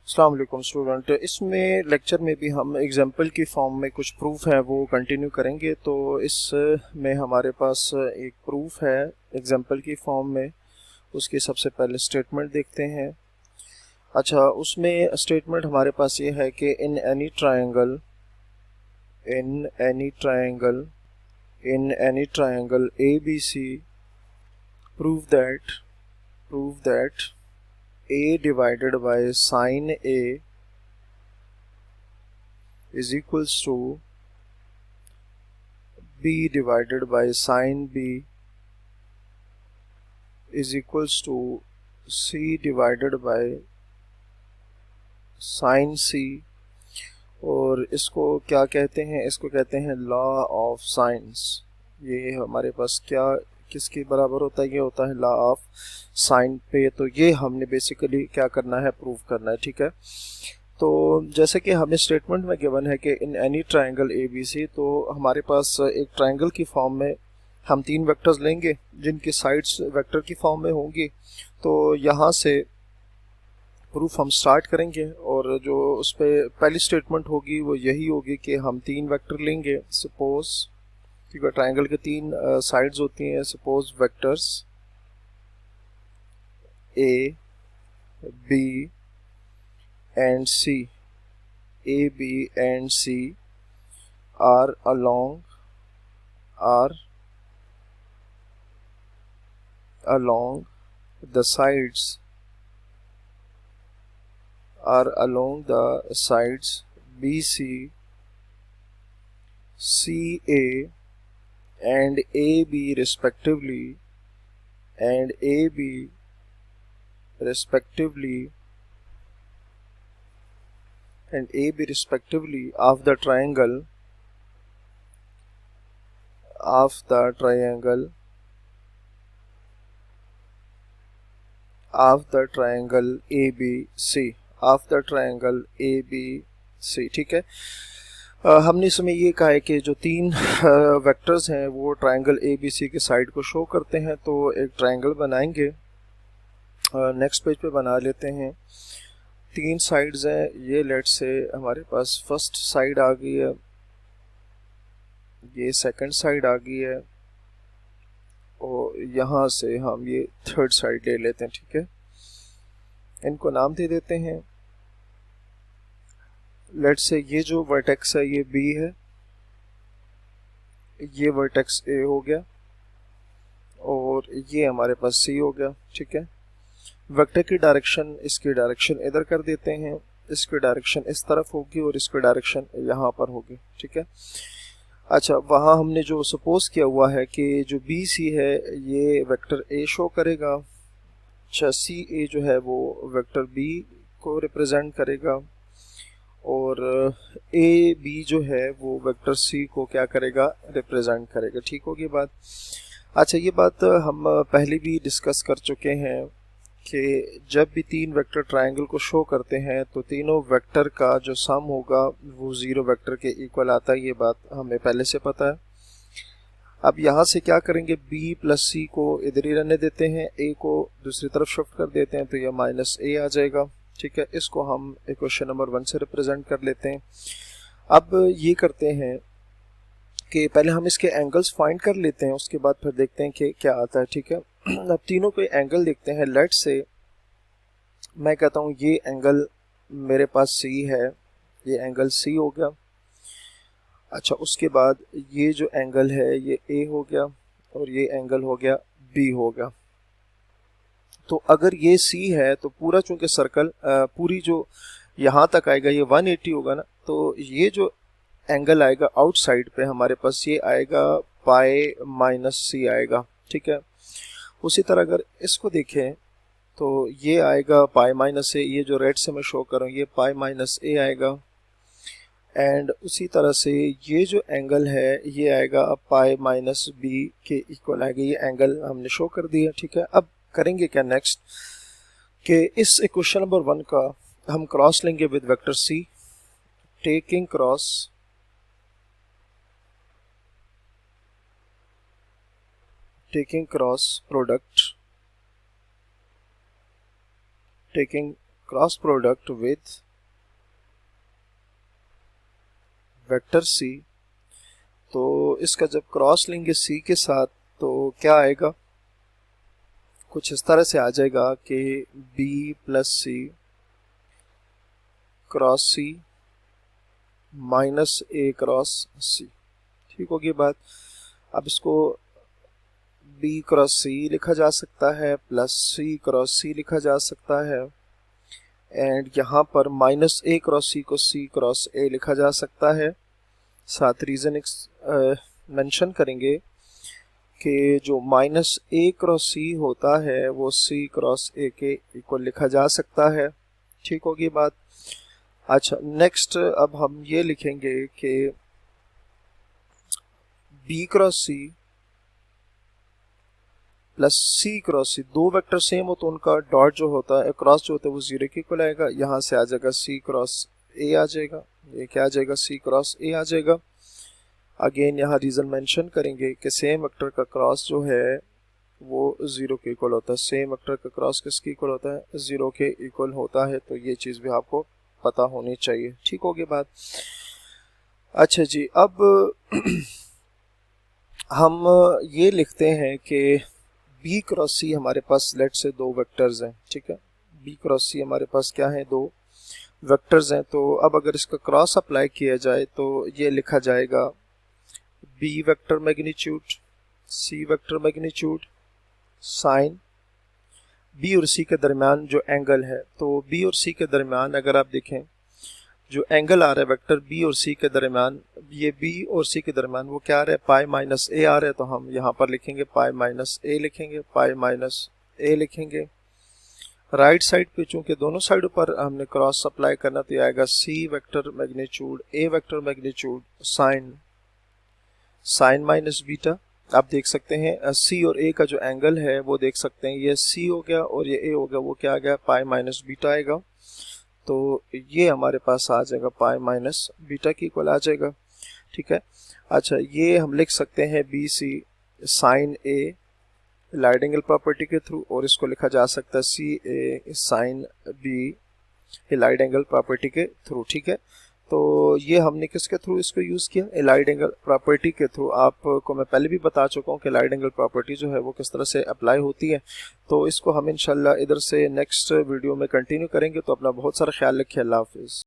अस्सलाम वालेकुम स्टूडेंट। इसमें लेक्चर में भी हम एग्जाम्पल की फॉर्म में कुछ प्रूफ है वो कंटिन्यू करेंगे। तो इसमें हमारे पास एक प्रूफ है एग्जाम्पल की फॉर्म में। उसकी सबसे पहले स्टेटमेंट देखते हैं। अच्छा, उसमें स्टेटमेंट हमारे पास ये है कि in any triangle in any triangle A B C prove that a divided by sine a is equals to b divided by sine b is equals to c divided by sine c। और इसको क्या कहते हैं? इसको कहते हैं law of science. ये हमारे पास क्या किसके बराबर होता है? ये होता है लॉ ऑफ साइन पे। तो ये हमने बेसिकली क्या करना है? प्रूव करना है। ठीक है, तो जैसे कि हमें स्टेटमेंट में गिवन है कि in any triangle A B C, तो हमारे पास एक ट्रायंगल की फॉर्म में हम तीन वेक्टर्स लेंगे जिनकी साइड्स वेक्टर की फॉर्म में होंगी। तो यहाँ से प्रूफ हम स्टार्ट करेंगे और जो उस पर पहली स्टेटमेंट होगी वो यही होगी कि हम तीन वेक्टर लेंगे। सपोज क्योंकि ट्रायंगल के तीन साइड्स होती हैं। Suppose vectors A B and C, A, B and C are are along the sides BC, CA and AB respectively of the triangle ABC। ठीक है। हमने इसमें ये कहा है कि जो तीन वेक्टर्स हैं वो ट्रायंगल ABC के साइड को शो करते हैं। तो एक ट्रायंगल बनाएंगे। नेक्स्ट पेज पे बना लेते हैं। तीन साइड्स हैं ये। लेट से हमारे पास फर्स्ट साइड आ गई है, ये सेकंड साइड आ गई है और यहाँ से हम ये थर्ड साइड ले लेते हैं। ठीक है, इनको नाम दे देते हैं। लेट से ये जो वर्टेक्स है ये B है, ये वर्टेक्स A हो गया और ये हमारे पास C हो गया। ठीक है, वेक्टर की डायरेक्शन, इसकी डायरेक्शन इधर कर देते हैं, इसकी डायरेक्शन इस तरफ होगी और इसकी डायरेक्शन यहाँ पर होगी। ठीक है। अच्छा, वहाँ हमने जो सपोज किया हुआ है कि जो BC है ये वेक्टर A शो करेगा। अच्छा, CA जो है वो वेक्टर B को रिप्रेजेंट करेगा और AB जो है वो वेक्टर C को क्या करेगा? रिप्रेजेंट करेगा। ठीक होगी बात। अच्छा, ये बात हम पहले भी डिस्कस कर चुके हैं कि जब भी तीन वेक्टर ट्रायंगल को शो करते हैं तो तीनों वेक्टर का जो सम होगा वो जीरो वेक्टर के इक्वल आता है। ये बात हमें पहले से पता है। अब यहाँ से क्या करेंगे? B प्लस C को इधर ही रहने देते हैं, A को दूसरी तरफ शिफ्ट कर देते हैं तो यह माइनस A आ जाएगा। ठीक है, इसको हम इक्वेशन नंबर 1 से रिप्रेजेंट कर लेते हैं। अब ये करते हैं कि पहले हम इसके एंगल्स फाइंड कर लेते हैं, उसके बाद फिर देखते हैं कि क्या आता है। ठीक है, अब तीनों पे एंगल देखते हैं। लेट से मैं कहता हूँ ये एंगल मेरे पास C है, ये एंगल C हो गया। अच्छा, उसके बाद ये जो एंगल है ये A हो गया और ये एंगल हो गया B हो गया। तो अगर ये C है तो पूरा चूंकि सर्कल पूरी जो यहाँ तक आएगा ये 180 होगा ना, तो ये जो एंगल आएगा आउटसाइड पे हमारे पास ये आएगा पाई माइनस C आएगा। ठीक है, उसी तरह अगर इसको देखें तो ये आएगा पाई माइनस A, ये जो रेड से मैं शो कर रहा हूँ ये पाई माइनस A आएगा। एंड उसी तरह से ये जो एंगल है ये आएगा पाई माइनस B के इक्वल आएगा। ये एंगल हमने शो कर दिया। ठीक है, अब करेंगे क्या नेक्स्ट कि इस इक्वेशन नंबर 1 का हम क्रॉस लेंगे with vector C, taking cross cross product with vector C, तो इसका जब क्रॉस लेंगे सी के साथ तो क्या आएगा, कुछ इस तरह से आ जाएगा कि बी प्लस सी क्रॉस सी माइनस ए क्रॉस सी। ठीक होगी बात। अब इसको बी क्रॉस सी लिखा जा सकता है, प्लस सी क्रॉस सी लिखा जा सकता है, एंड यहाँ पर माइनस ए क्रॉस सी को सी क्रॉस ए लिखा जा सकता है। साथ रीजन मेंशन करेंगे कि जो माइनस ए क्रॉस सी होता है वो सी क्रॉस ए के इक्वल लिखा जा सकता है। ठीक होगी बात। अच्छा, नेक्स्ट अब हम ये लिखेंगे कि बी क्रॉस सी प्लस सी क्रॉस सी, दो वेक्टर सेम हो तो उनका डॉट जो होता है क्रॉस जो होता है वो जीरो के इक्वल आएगा। यहाँ से आ जाएगा सी क्रॉस ए आ जाएगा, ये क्या आ जाएगा, सी क्रॉस ए आ जाएगा। अगेन यहाँ रीजन मेंशन करेंगे कि सेम वेक्टर का क्रॉस जो है वो जीरो के इक्वल होता है। सेम वेक्टर का क्रॉस किसके इक्वल होता है, जीरो के इक्वल होता है। तो ये चीज़ भी आपको पता होनी चाहिए। ठीक होगी बात। अच्छा जी, अब हम ये लिखते हैं कि बी क्रॉस सी हमारे पास लेट से दो वेक्टर्स हैं। ठीक है, बी क्रॉस सी हमारे पास क्या है, दो वेक्टर्स हैं। तो अब अगर इसका क्रॉस अप्लाई किया जाए तो ये लिखा जाएगा B vector magnitude C vector magnitude sine B और सी के दरमियान जो एंगल है, तो बी और सी के दरमियान अगर आप देखें जो एंगल आ रहा है वेक्टर बी और सी के दरमियान, ये बी और सी के दरमियान वो क्या आ रहा है, पाई माइनस ए आ रहा है। तो हम यहाँ पर लिखेंगे पाई माइनस ए लिखेंगे, पाई माइनस ए लिखेंगे। राइट साइड पे चूंकि दोनों साइडों पर हमने क्रॉस अप्लाई करना तो आएगा C vector magnitude A vector magnitude sine sine minus beta. आप देख सकते हैं सी और ए का जो एंगल है वो देख सकते हैं, ये सी हो गया और ये ए हो गया, वो क्या आ गया, पाई माइनस बीटा आएगा। तो ये हमारे पास आ जाएगा पाई माइनस बीटा की इक्वल आ जाएगा। ठीक है। अच्छा, ये हम लिख सकते हैं B C sine A light angle property के थ्रू, और इसको लिखा जा सकता है C A sine B light angle property के थ्रू। ठीक है, तो ये हमने किसके थ्रू इसको यूज़ किया, लाइट एंगल प्रॉपर्टी के थ्रू। आपको मैं पहले भी बता चुका हूँ कि लाइट एंगल प्रॉपर्टी जो है वो किस तरह से अप्लाई होती है। तो इसको हम इंशाल्लाह इधर से नेक्स्ट वीडियो में कंटिन्यू करेंगे। तो अपना बहुत सारा ख्याल रखिए। अल्लाह हाफिज़।